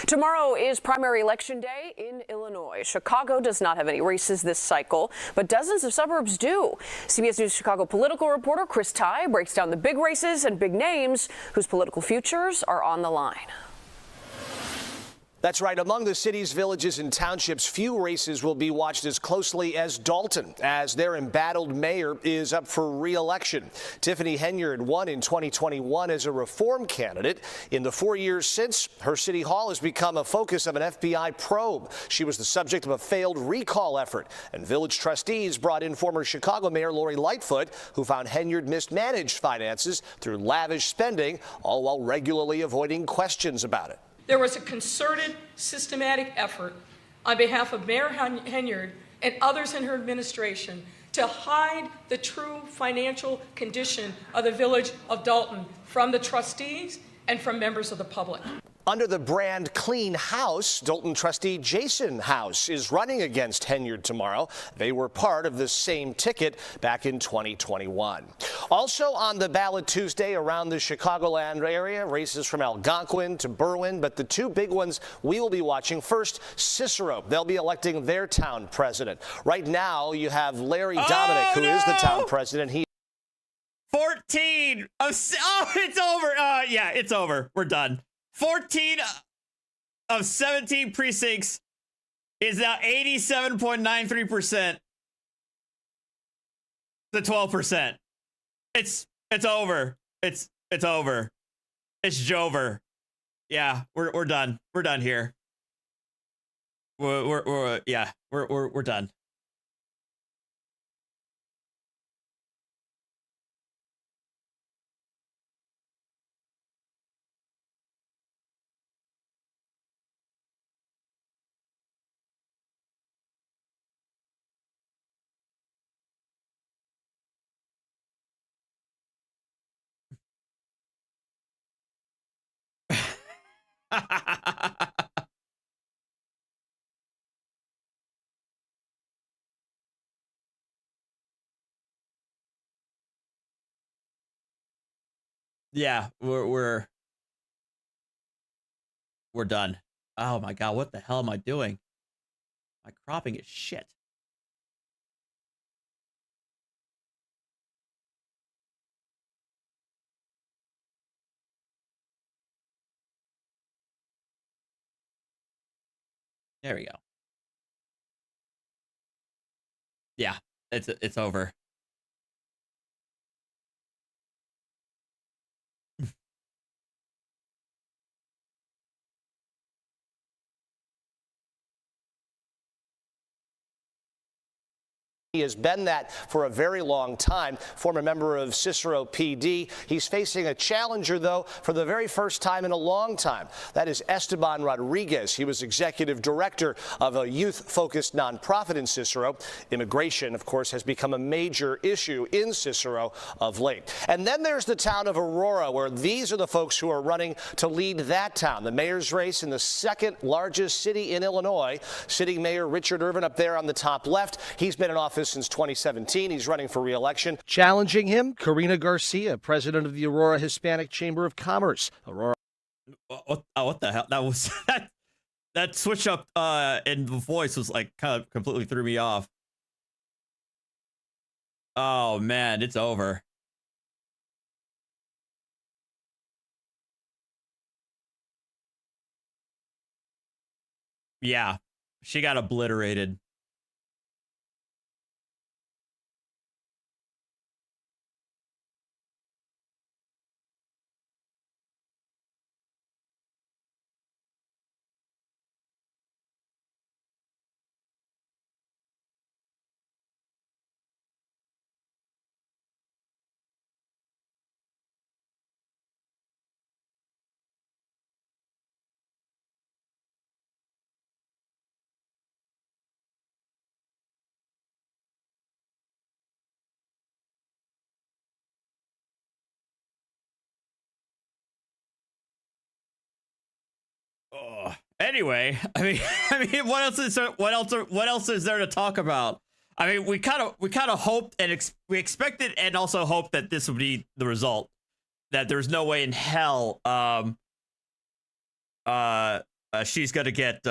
Tomorrow is primary election day in Illinois. Chicago does not have any races this cycle, but dozens of suburbs do. CBS News Chicago political reporter Chris Ty breaks down the big races and big names whose political futures are on the line. That's right. Among the cities, villages, and townships, few races will be watched as closely as Dolton, as their embattled mayor is up for re-election. Tiffany Henyard won in 2021 as a reform candidate. In the 4 years since, her city hall has become a focus of an FBI probe. She was the subject of a failed recall effort, and village trustees brought in former Chicago Mayor Lori Lightfoot, who found Henyard mismanaged finances through lavish spending, all while regularly avoiding questions about it. There was a concerted, systematic effort on behalf of Mayor Henyard and others in her administration to hide the true financial condition of the village of Dolton from the trustees and from members of the public. Under the brand Clean House, Dolton trustee Jason House is running against Henyard tomorrow. They were part of the same ticket back in 2021. Also on the ballot Tuesday around the Chicagoland area, races from Algonquin to Berwyn, but the two big ones we will be watching first, Cicero. They'll be electing their town president. Right now, you have Larry Dominic, who is the town president. 14 of it's over. Yeah, it's over. We're done. 14 of 17 precincts is now 87.93% to 12%. It's over. It's over. It's Jover. Yeah, we're done. We're done here. We're done. Yeah, we're done. Oh my god, what the hell am I doing? My cropping is shit. There we go. Yeah, it's over. He has been that for a very long time, former member of Cicero PD. He's facing a challenger, though, for the very first time in a long time. That is Esteban Rodriguez. He was executive director of a youth-focused nonprofit in Cicero. Immigration, of course, has become a major issue in Cicero of late. And then there's the town of Aurora, where these are the folks who are running to lead that town. The mayor's race in the second largest city in Illinois. Sitting Mayor Richard Irvin up there on the top left. He's been in office since 2017. He's running for re-election. Challenging him, Karina Garcia, president of the Aurora Hispanic Chamber of Commerce. Aurora. What the hell? That was that switch up in the voice was like kind of completely threw me off. Oh man, it's over. Yeah, she got obliterated. Oh. Anyway, I mean, what else is there to talk about? I mean, we kind of hoped and we expected and also hoped that this would be the result. That there's no way in hell she's gonna get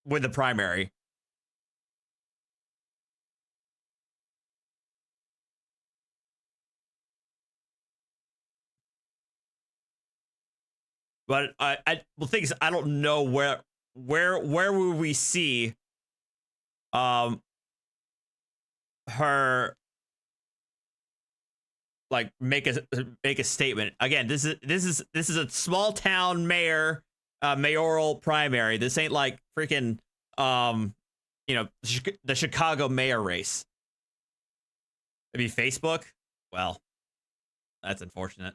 win the primary. But the thing is, I don't know where will we see her like make a statement. Again, this is a small town mayoral primary. This ain't like freaking the Chicago mayor race. Maybe Facebook? Well, that's unfortunate.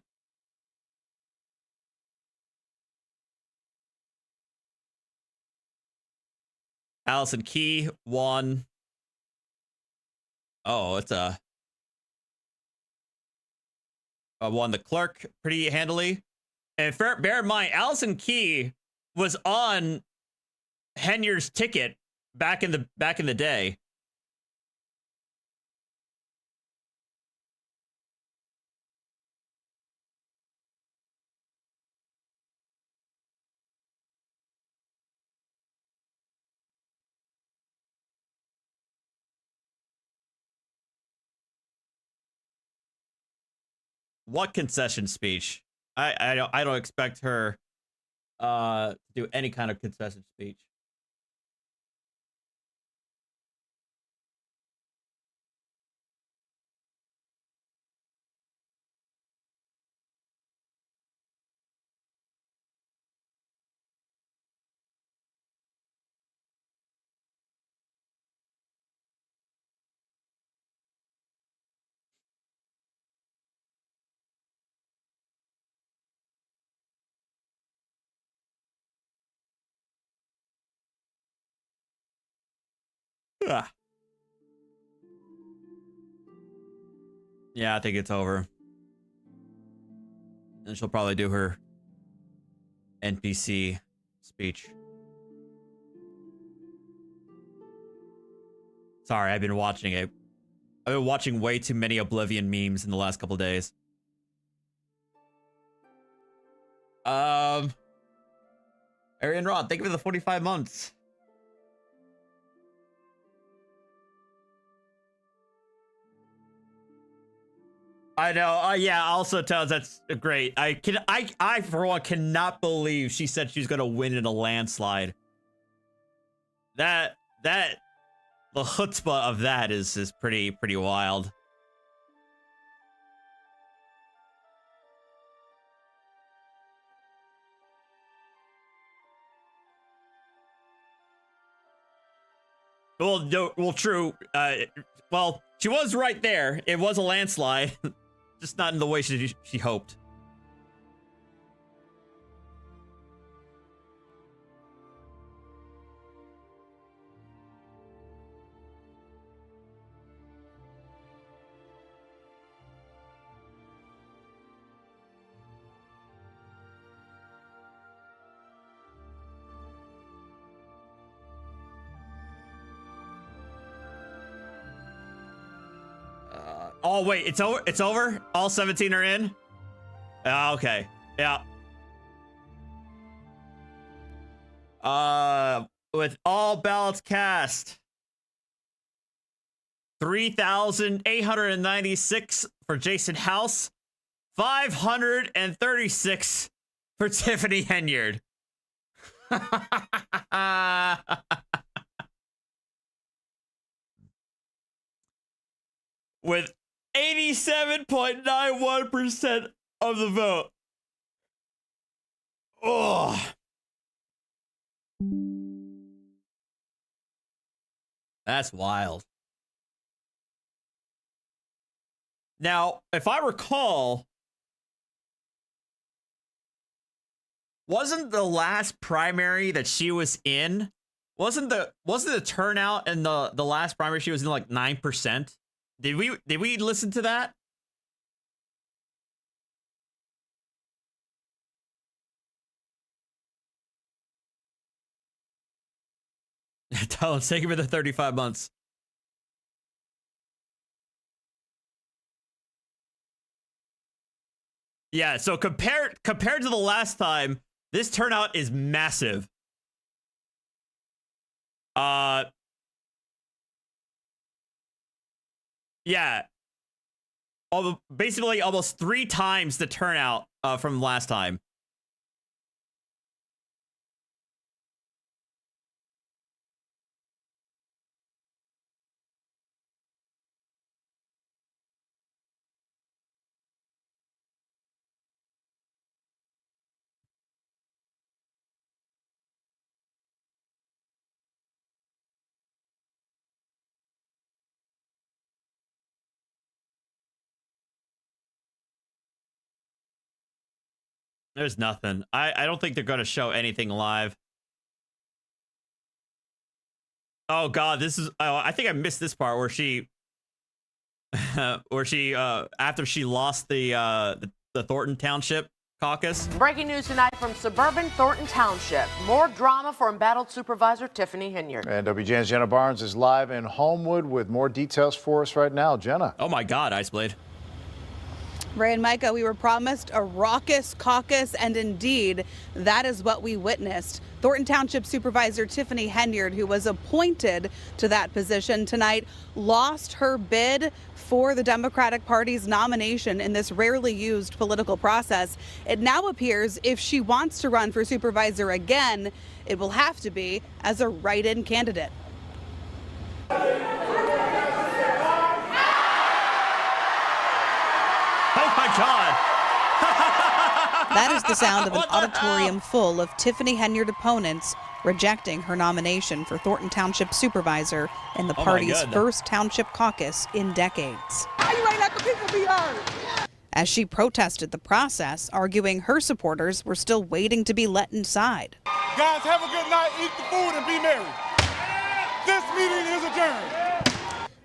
Allison Key won. Oh, it's won the clerk pretty handily. And bear in mind, Allison Key was on Henyard's ticket back in the day. What concession speech? I don't expect her to do any kind of concession speech. Yeah, I think it's over. And she'll probably do her NPC speech. Sorry, I've been watching it. I've been watching way too many Oblivion memes in the last couple days. Arian Rod, thank you for the 45 months. I know. Yeah. Also, Tones, that's great. I for one cannot believe she said she's gonna win in a landslide. The chutzpah of that is pretty wild. Well, no, well, true. Well, she was right there. It was a landslide, just not in the way she hoped. Oh wait, it's over. It's over. All 17 are in. Okay. Yeah. With all ballots cast, 3,896 for Jason House, 536 for Tiffany Henyard. With 87.91% of the vote. Oh. That's wild. Now, if I recall, wasn't the last primary that she was in, wasn't the turnout in the last primary she was in like 9%? Did we listen to that? Tell thank you for the 35 months. Yeah, so compared to the last time, this turnout is massive. Yeah. Basically almost 3 times the turnout from last time. There's nothing. I don't think they're going to show anything live. Oh God, this is. Oh, I think I missed this part where she, after she lost the Thornton Township caucus. Breaking news tonight from suburban Thornton Township. More drama for embattled Supervisor Tiffany Henyard. And WGN's Jenna Barnes is live in Homewood with more details for us right now. Jenna. Oh my God, Iceblade. Ray and Micah, we were promised a raucous caucus, and indeed, that is what we witnessed. Thornton Township Supervisor Tiffany Henyard, who was appointed to that position tonight, lost her bid for the Democratic Party's nomination in this rarely used political process. It now appears if she wants to run for supervisor again, it will have to be as a write-in candidate. Oh my God. That is the sound of an auditorium full of Tiffany Henyard opponents rejecting her nomination for Thornton Township Supervisor in the party's first township caucus in decades. How you ain't let the people be heard? As she protested the process, arguing her supporters were still waiting to be let inside. Guys, have a good night, eat the food, and be merry. This meeting is adjourned.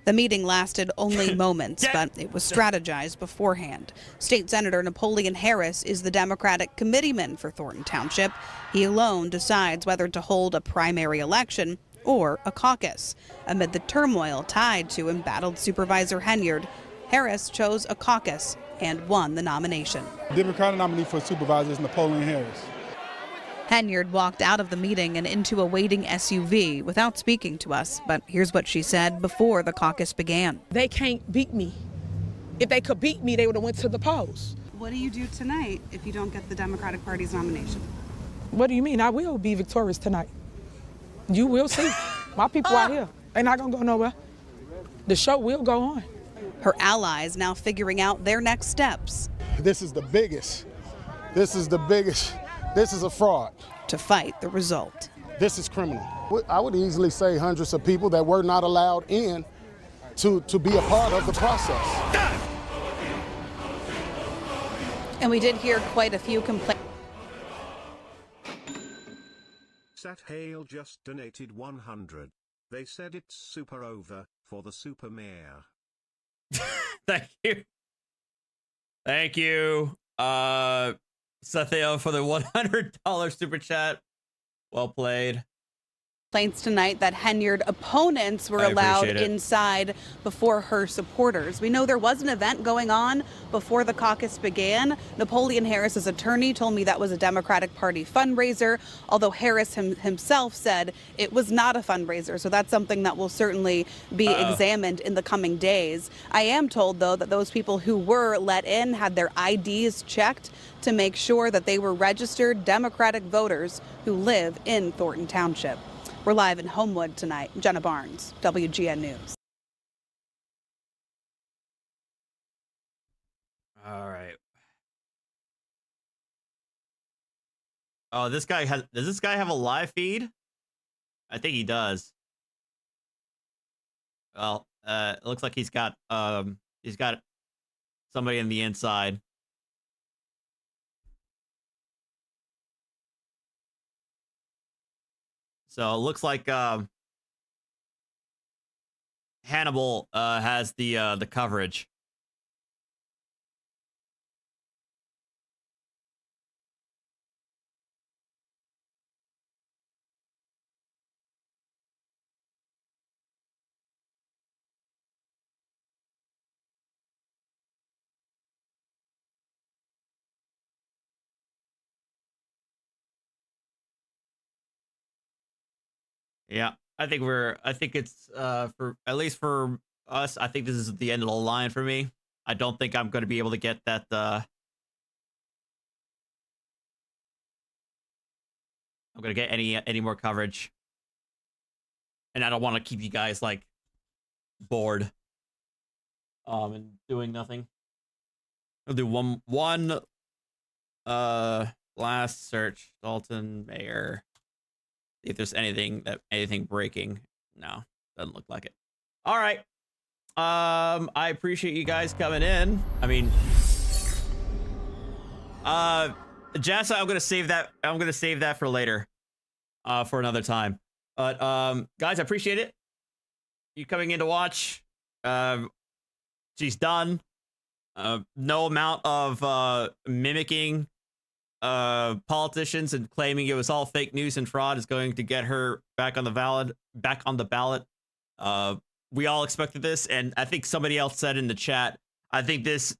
The meeting lasted only moments, but it was strategized beforehand. State Senator Napoleon Harris is the Democratic committeeman for Thornton Township. He alone decides whether to hold a primary election or a caucus. Amid the turmoil tied to embattled Supervisor Henyard, Harris chose a caucus and won the nomination. Democratic nominee for supervisor is Napoleon Harris. Henyard walked out of the meeting and into a waiting SUV without speaking to us, but here's what she said before the caucus began. They can't beat me. If they could beat me, they would have went to the polls. What do you do tonight if you don't get the Democratic Party's nomination? What do you mean? I will be victorious tonight. You will see. My people out here. They're not going to go nowhere. The show will go on. Her allies now figuring out their next steps. This is the biggest. This is the biggest. This is a fraud. To fight the result. This is criminal. I would easily say hundreds of people that were not allowed in to be a part of the process. And we did hear quite a few complaints. Sat Hale just donated 100. They said it's super over for the super mayor. Thank you. Thank you. Satheo for the $100 super chat. Well played. Tonight that Henyard opponents were allowed inside before her supporters. We know there was an event going on before the caucus began. Napoleon Harris's attorney told me that was a Democratic Party fundraiser, although Harris himself said it was not a fundraiser. So that's something that will certainly be examined in the coming days. I am told, though, that those people who were let in had their IDs checked to make sure that they were registered Democratic voters who live in Thornton Township. We're live in Homewood tonight. Jenna Barnes, WGN News. All right. Oh, does this guy have a live feed? I think he does. Well, it looks like he's got somebody on the inside. So it looks like Hannibal has the coverage. Yeah, I think it's for at least for us, I think this is the end of the line for me. I don't think I'm going to be able to get that I'm going to get any more coverage. And I don't want to keep you guys like bored and doing nothing. I'll do one last search. Dolton mayor. See if there's anything breaking. No, doesn't look like it. All right. I appreciate you guys coming in. I mean, Jessa, I'm gonna save that for later, for another time. But guys, I appreciate it. You coming in to watch. She's done. No amount of mimicking politicians and claiming it was all fake news and fraud is going to get her back on the ballot. We all expected this, and I think somebody else said in the chat, I think this,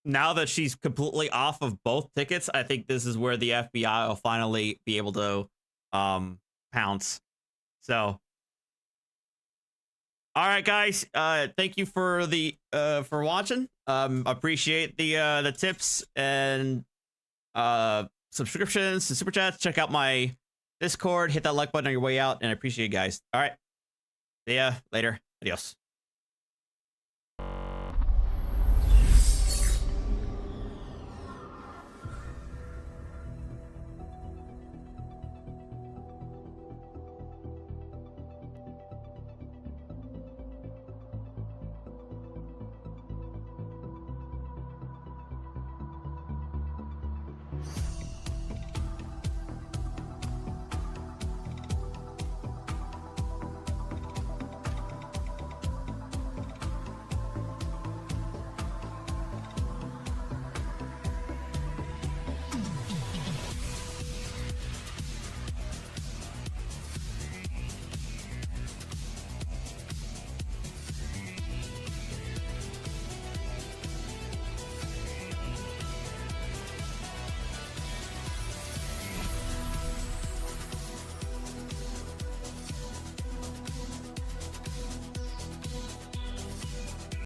now that she's completely off of both tickets, I think this is where the FBI will finally be able to pounce. So all right, guys, thank you for watching. Appreciate the tips and subscriptions and super chats. Check out my Discord, hit that like button on your way out, and I appreciate you guys. All right, see ya later. Adios.